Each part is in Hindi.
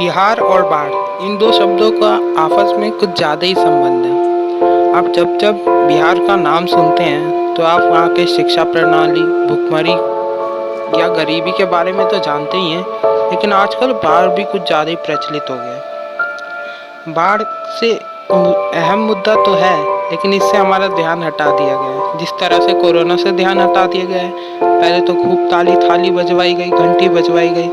बिहार और बाढ़ इन दो शब्दों का आपस में कुछ ज़्यादा ही संबंध है। आप जब जब बिहार का नाम सुनते हैं तो आप वहाँ के शिक्षा प्रणाली, भुखमरी या गरीबी के बारे में तो जानते ही हैं, लेकिन आजकल बाढ़ भी कुछ ज़्यादा ही प्रचलित हो गया है। बाढ़ से अहम मुद्दा तो है, लेकिन इससे हमारा ध्यान हटा दिया गया है। जिस तरह से कोरोना से ध्यान हटा दिया गया है, पहले तो खूब ताली थाली बजवाई गई, घंटी बजवाई गई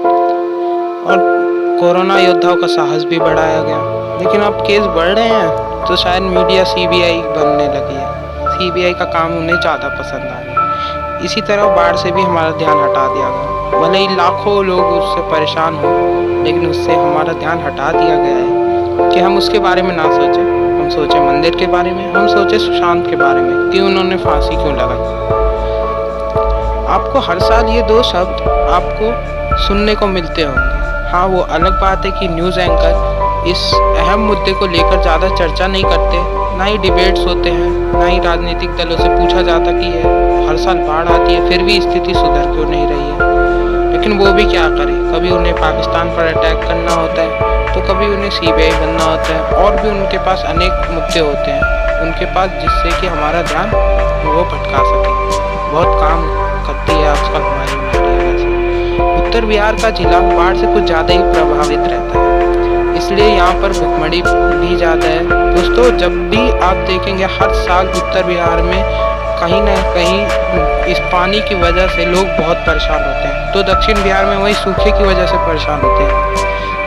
और कोरोना योद्धाओं का साहस भी बढ़ाया गया। लेकिन अब केस बढ़ रहे हैं तो शायद मीडिया सीबीआई बनने लगी है। सीबीआई का काम उन्हें ज़्यादा पसंद आ रहा है। इसी तरह बाढ़ से भी हमारा ध्यान हटा दिया गया। भले ही लाखों लोग उससे परेशान हो, लेकिन उससे हमारा ध्यान हटा दिया गया है कि हम उसके बारे में ना सोचें। हम सोचें मंदिर के बारे में, हम सोचें सुशांत के बारे में कि उन्होंने फांसी क्यों लगाई। आपको हर साल ये दो शब्द आपको सुनने को मिलते होंगे। हाँ, वो अलग बात है कि न्यूज़ एंकर इस अहम मुद्दे को लेकर ज़्यादा चर्चा नहीं करते, ना ही डिबेट्स होते हैं, ना ही राजनीतिक दलों से पूछा जाता कि हर साल बाढ़ आती है फिर भी स्थिति सुधर क्यों नहीं रही है। लेकिन वो भी क्या करें, कभी उन्हें पाकिस्तान पर अटैक करना होता है तो कभी उन्हें सीबीआई बनना होता है, और भी उनके पास अनेक मुद्दे होते हैं उनके पास, जिससे कि हमारा ध्यान वो भटका सके। बहुत काम करती है आजकल हमारी मीडिया वैसे। उत्तर बिहार का जिला बाढ़ से कुछ ज़्यादा ही प्रभावित रहता है, इसलिए यहाँ पर भुखमरी भी ज़्यादा है। दोस्तों, जब भी आप देखेंगे हर साल उत्तर बिहार में कहीं ना कहीं इस पानी की वजह से लोग बहुत परेशान होते हैं, तो दक्षिण बिहार में वही सूखे की वजह से परेशान होते हैं।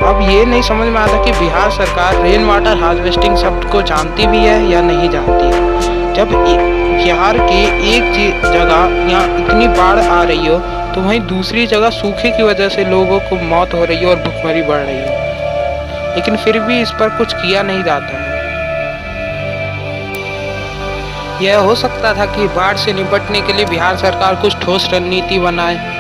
अब ये नहीं समझ में आता कि बिहार सरकार रेन वाटर हार्वेस्टिंग शब्द को जानती भी है या नहीं जानती है। जब बिहार के एक जगह यहाँ इतनी बाढ़ आ रही हो तो वहीं दूसरी जगह सूखे की वजह से लोगों को मौत हो रही है और भुखमरी बढ़ रही है, लेकिन फिर भी इस पर कुछ किया नहीं जाता है। यह हो सकता था कि बाढ़ से निपटने के लिए बिहार सरकार कुछ ठोस रणनीति बनाए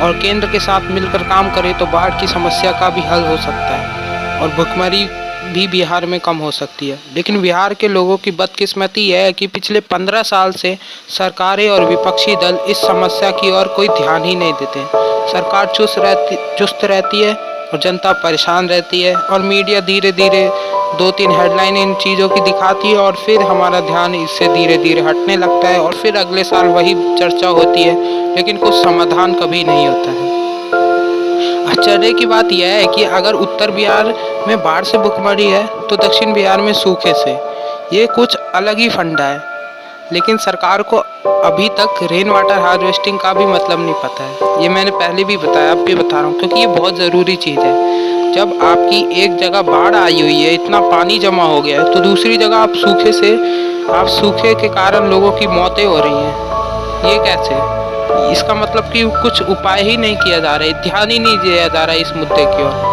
और केंद्र के साथ मिलकर काम करे तो बाढ़ की समस्या का भी हल हो सकता है और भुखमरी भी बिहार में कम हो सकती है। लेकिन बिहार के लोगों की बदकिस्मती यह है कि पिछले 15 साल से सरकारें और विपक्षी दल इस समस्या की ओर कोई ध्यान ही नहीं देते। सरकार चुस्त रहती है और जनता परेशान रहती है, और मीडिया धीरे धीरे 2-3 हेडलाइन इन चीज़ों की दिखाती है और फिर हमारा ध्यान इससे धीरे धीरे हटने लगता है और फिर अगले साल वही चर्चा होती है, लेकिन कुछ समाधान कभी नहीं होता है। आश्चर्य की बात यह है कि अगर उत्तर बिहार में बाढ़ से भुखमरी है तो दक्षिण बिहार में सूखे से। ये कुछ अलग ही फंडा है, लेकिन सरकार को अभी तक रेन वाटर हार्वेस्टिंग का भी मतलब नहीं पता है। ये मैंने पहले भी बताया, अब भी बता रहा हूँ, क्योंकि ये बहुत ज़रूरी चीज़ है। जब आपकी एक जगह बाढ़ आई हुई है, इतना पानी जमा हो गया है, तो दूसरी जगह आप सूखे के कारण लोगों की मौतें हो रही हैं। ये कैसे? इसका मतलब कि कुछ उपाय ही नहीं किया जा रहा है, ध्यान ही नहीं दिया जा रहा है इस मुद्दे की ओर।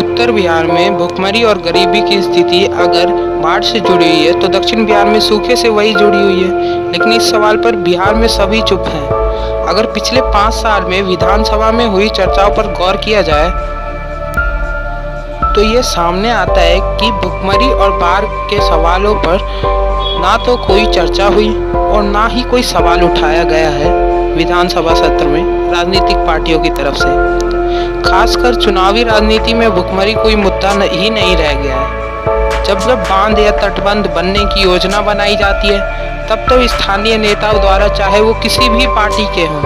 उत्तर बिहार में भुखमरी और गरीबी की स्थिति अगर बाढ़ से जुड़ी हुई है तो दक्षिण बिहार में सूखे से वही जुड़ी हुई है, लेकिन इस सवाल पर बिहार में सभी चुप हैं। अगर पिछले 5 साल में विधानसभा में हुई चर्चाओं पर गौर किया जाए तो ये सामने आता है कि भुखमरी और बाढ़ के सवालों पर ना तो कोई चर्चा हुई और ना ही कोई सवाल उठाया गया है विधानसभा सत्र में राजनीतिक पार्टियों की तरफ से। खासकर चुनावी राजनीति में भुखमरी कोई मुद्दा ही नहीं रह गया है। जब बांध या तटबंध बनने की योजना बनाई जाती है तब तो स्थानीय नेताओं द्वारा, चाहे वो किसी भी पार्टी के हों,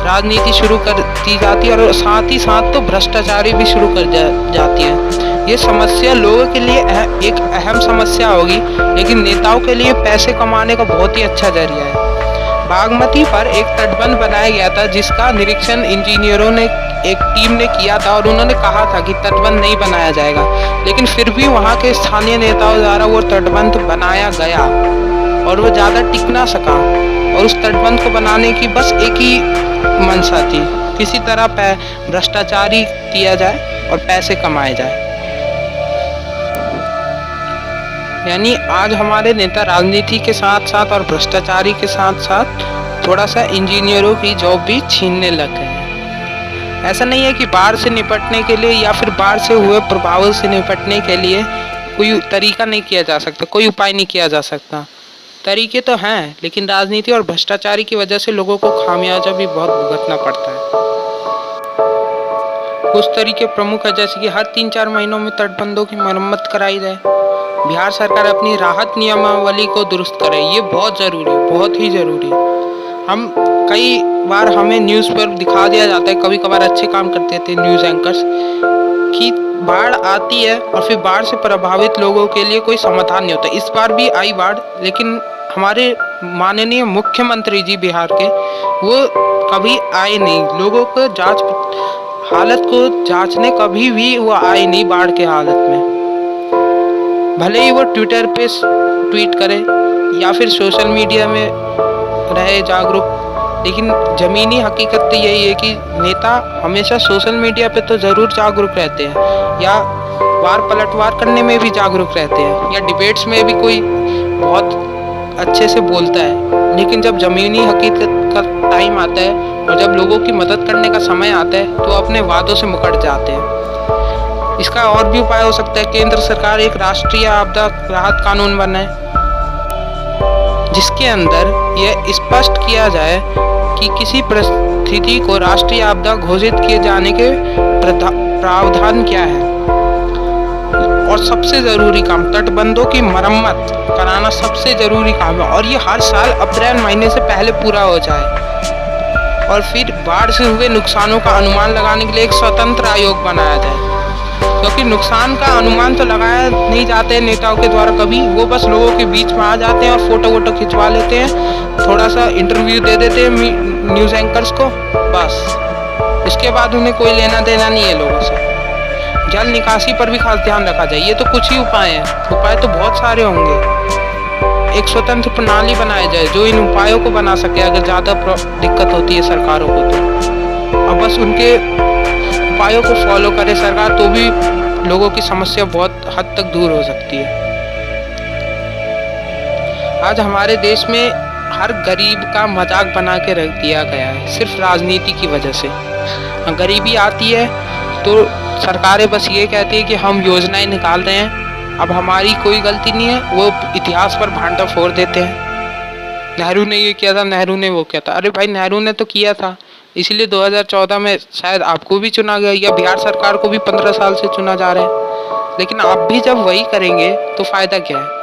राजनीति शुरू कर दी जाती है और साथ ही साथ तो भ्रष्टाचारी भी शुरू कर जाती है। ये समस्या लोगों के लिए एक अहम समस्या होगी, लेकिन नेताओं के लिए पैसे कमाने का बहुत ही अच्छा जरिया है। बागमती पर एक तटबंध बनाया गया था जिसका निरीक्षण इंजीनियरों ने एक टीम ने किया था और उन्होंने कहा था कि तटबंध नहीं बनाया जाएगा, लेकिन फिर भी वहाँ के स्थानीय नेताओं द्वारा वो तटबंध बनाया गया और वो ज़्यादा टिक ना सका, और उस तटबंध को बनाने की बस एक ही मंशा थी, किसी तरह भ्रष्टाचारी किया जाए और पैसे कमाए जाए। यानी आज हमारे नेता राजनीति के साथ साथ और भ्रष्टाचारी के साथ साथ थोड़ा सा इंजीनियरों की जॉब भी छीनने लग गए हैं। ऐसा नहीं है कि बाढ़ से निपटने के लिए या फिर बाढ़ से हुए प्रभावों से निपटने के लिए कोई तरीका नहीं किया जा सकता, कोई उपाय नहीं किया जा सकता। तरीके तो हैं, लेकिन राजनीति और भ्रष्टाचारी की वजह से लोगों को खामियाजा भी बहुत भुगतना पड़ता है। कुछ तरीके प्रमुख है, जैसे कि हर 3-4 महीनों में तटबंधों की मरम्मत कराई जाए। बिहार सरकार अपनी राहत नियमावली को दुरुस्त करे, ये बहुत ज़रूरी है, बहुत ही ज़रूरी है। हम कई बार हमें न्यूज़ पर दिखा दिया जाता है, कभी कभार अच्छे काम करते थे न्यूज़ एंकर्स, कि बाढ़ आती है और फिर बाढ़ से प्रभावित लोगों के लिए कोई समाधान नहीं होता। इस बार भी आई बाढ़, लेकिन हमारे माननीय मुख्यमंत्री जी बिहार के, वो कभी आए नहीं, लोगों को हालत को जांचने कभी भी वो आए नहीं बाढ़ के हालत में। भले ही वो ट्विटर पे ट्वीट करे या फिर सोशल मीडिया में रहे जागरूक, लेकिन ज़मीनी हकीकत तो यही है कि नेता हमेशा सोशल मीडिया पे तो ज़रूर जागरूक रहते हैं, या वार पलटवार करने में भी जागरूक रहते हैं, या डिबेट्स में भी कोई बहुत अच्छे से बोलता है, लेकिन जब ज़मीनी हकीकत का टाइम आता है और जब लोगों की मदद करने का समय आता है तो अपने वादों से मुकर जाते हैं। इसका और भी उपाय हो सकता है, केंद्र सरकार एक राष्ट्रीय आपदा राहत कानून बनाए, जिसके अंदर यह स्पष्ट किया जाए कि किसी परिस्थिति को राष्ट्रीय आपदा घोषित किए जाने के प्रावधान क्या है। और सबसे ज़रूरी काम, तटबंधों की मरम्मत कराना सबसे ज़रूरी काम है, और ये हर साल अप्रैल महीने से पहले पूरा हो जाए। और फिर बाढ़ से हुए नुकसानों का अनुमान लगाने के लिए एक स्वतंत्र आयोग बनाया जाए, क्योंकि न्नुकसान का अनुमान तो लगाया नहीं जाते हैं नेताओं के द्वारा कभी, वो बस लोगों के बीच में आ जाते हैं और फोटो वोटो खिंचवा लेते हैं, थोड़ा सा इंटरव्यू दे देते हैं न्यूज़ एंकर्स को, बस। उसके बाद उन्हें कोई लेना देना नहीं है लोगों से। जल निकासी पर भी खास ध्यान रखा जाए, ये तो कुछ ही उपाय हैं, उपाय तो बहुत सारे होंगे। एक स्वतंत्र प्रणाली बनाई जाए जो इन उपायों को बना सके अगर ज़्यादा दिक्कत होती है सरकारों को तो, और बस उनके उपायों को फॉलो करे सरकार, तो भी लोगों की समस्या बहुत हद तक दूर हो सकती है। आज हमारे देश में हर गरीब का मजाक बना के रख दिया गया है, सिर्फ राजनीति की वजह से। गरीबी आती है तो सरकारें बस ये कहती है कि हम योजनाएं निकाल रहे हैं, अब हमारी कोई गलती नहीं है, वो इतिहास पर भांटा फोड़ देते हैं। नेहरू ने ये किया था, नेहरू ने वो किया था। अरे भाई, नेहरू ने तो किया था, इसलिए 2014 में शायद आपको भी चुना गया, या बिहार सरकार को भी 15 साल से चुना जा रहा है। लेकिन आप भी जब वही करेंगे तो फ़ायदा क्या है।